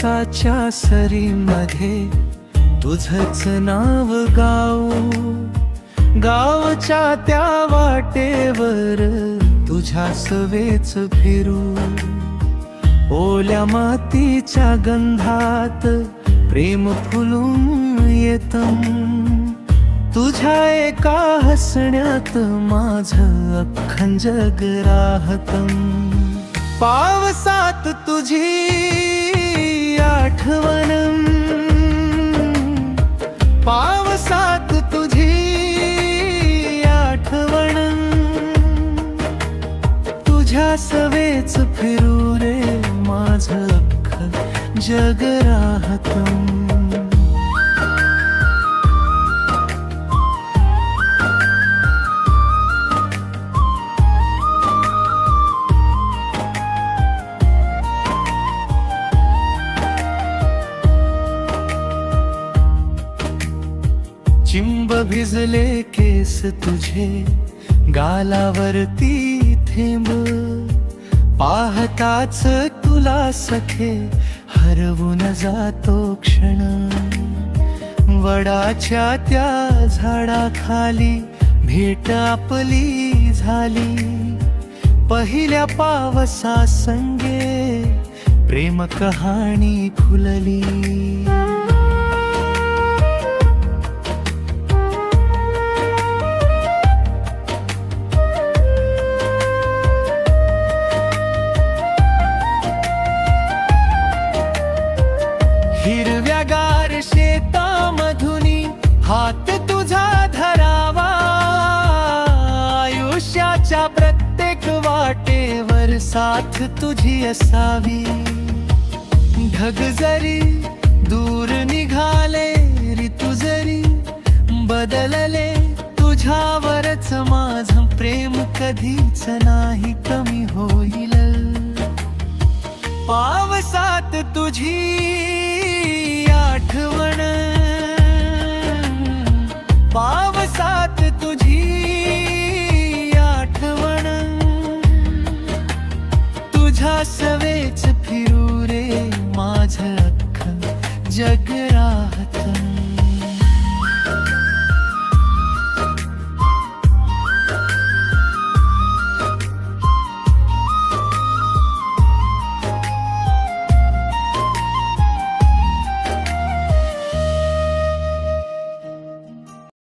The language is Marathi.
पावसाच्या सरीमध्ये तुझंच नाव गाऊ, गावच्या त्या वाटेवर तुझ्या सवेच फिरू, ओल्या मातीच्या गंधात प्रेम फुलून येतं, तुझ्या एका हसण्यात माझं अख्खं जग राहतं. पावसात तुझी आठवण, पावसात तुझी आठवण, तुझ्या सवेच फिरू रे माझं अख्खं जग राहतं. चिंब भिजले केस तुझे, गालावरती थेंब, पाहताच तुला सखे हरवून जातो क्षण. वडाच्या त्या झाडाखाली भेट आपली झाली, पहिल्या पावसा संगे प्रेम कहाणी खुलली. हिरव्यागार शेतामधुनी हात तुझा धरावा, आयुष्याच्या प्रत्येक वाटेवर साथ तुझी असावी. ढग जरी दूर निघाले, ऋतू जरी बदलले, तुझ्यावरच माझं प्रेम कधीच नाही कमी होईल. पावसात तुझी आठवण.